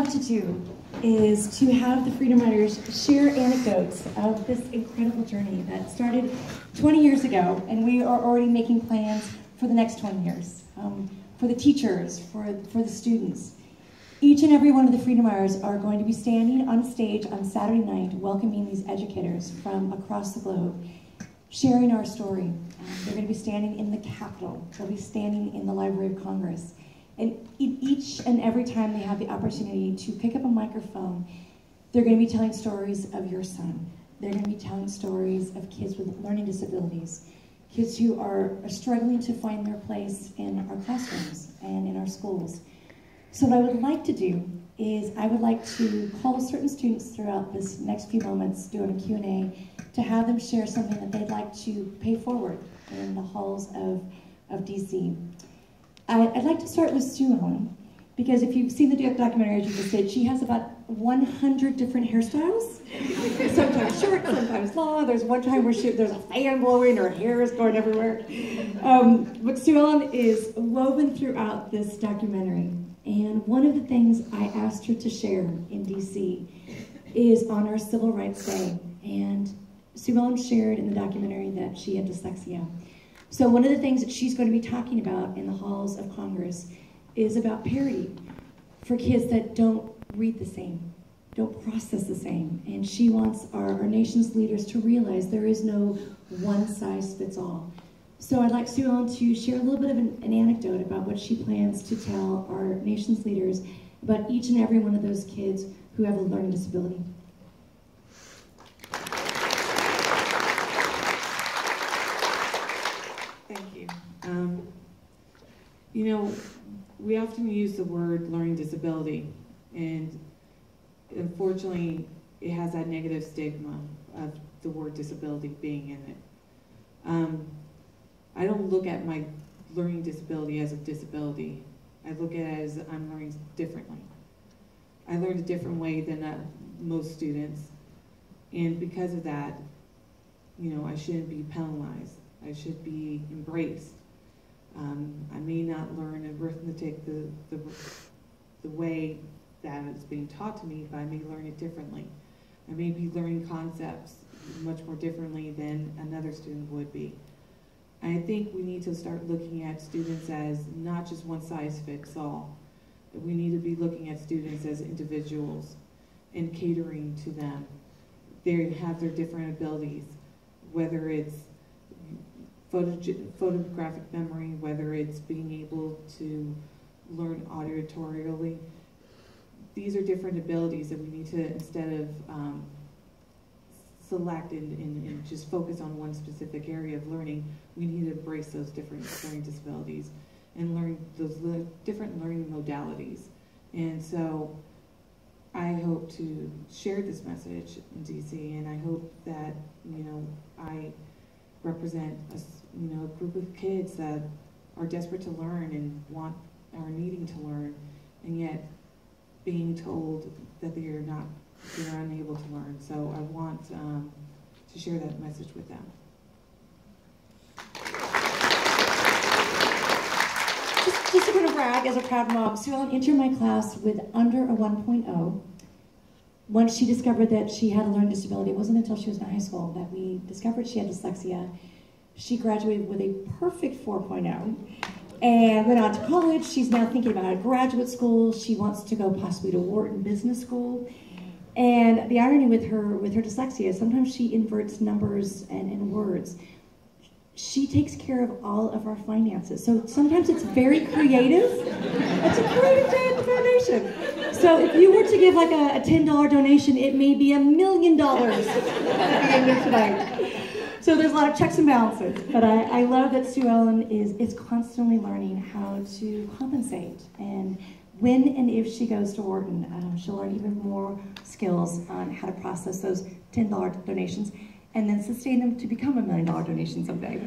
love to do is to have the Freedom Riders share anecdotes of this incredible journey that started 20 years ago, and we are already making plans for the next 20 years, for the teachers, for the students. Each and every one of the Freedom Riders are going to be standing on stage on Saturday night welcoming these educators from across the globe, sharing our story. They're going to be standing in the Capitol. They'll be standing in the Library of Congress. And each and every time they have the opportunity to pick up a microphone, they're going to be telling stories of your son. They're going to be telling stories of kids with learning disabilities, kids who are struggling to find their place in our classrooms and in our schools. So what I would like to do is I would like to call certain students throughout this next few moments, doing a Q&A, to have them share something that they'd like to pay forward in the halls of DC. I'd like to start with Sue Ellen, because if you've seen the documentary, as you just did, she has about 100 different hairstyles. Sometimes short, sometimes long. There's one time where there's a fan blowing, her hair is going everywhere. But Sue Ellen is woven throughout this documentary. And one of the things I asked her to share in DC is on our Civil Rights Day. And Sue Ellen shared in the documentary that she had dyslexia. So one of the things that she's going to be talking about in the halls of Congress is about parity for kids that don't read the same, don't process the same. And she wants our nation's leaders to realize there is no one size fits all. So I'd like Sue Ellen to share a little bit of an anecdote about what she plans to tell our nation's leaders about each and every one of those kids who have a learning disability. Thank you. You know, we often use the word learning disability, and unfortunately, it has that negative stigma of the word disability being in it. I don't look at my learning disability as a disability. I look at it as I'm learning differently. I learned a different way than most students, and because of that, you know, I shouldn't be penalized. I should be embraced. I may not learn arithmetic the way that it's being taught to me, but I may learn it differently. I may be learning concepts much more differently than another student would be. I think we need to start looking at students as not just one size fits all. We need to be looking at students as individuals and catering to them. They have their different abilities, whether it's photographic memory, whether it's being able to learn auditorially. These are different abilities that we need to, instead of select and just focus on one specific area of learning, we need to embrace those different learning disabilities and learn those different learning modalities. And so I hope to share this message in DC, and I hope that, you know, I represent a group of kids that are desperate to learn and are needing to learn, and yet being told that they're unable to learn. So I want to share that message with them. Just to kind of brag, as a proud mom, Sue Ellen entered my class with under a 1.0. Once she discovered that she had a learning disability, it wasn't until she was in high school that we discovered she had dyslexia. She graduated with a perfect 4.0 and went on to college. She's now thinking about graduate school. She wants to go possibly to Wharton Business School. And the irony with her dyslexia is sometimes she inverts numbers and words. She takes care of all of our finances. So sometimes it's very creative. It's a creative donation. So if you were to give like a $10 donation, it may be $1 million at the end of tonight. So there's a lot of checks and balances. But I love that Sue Ellen is constantly learning how to compensate. And when and if she goes to Wharton, she'll learn even more skills on how to process those $10 donations and then sustain them to become $1 million donation someday.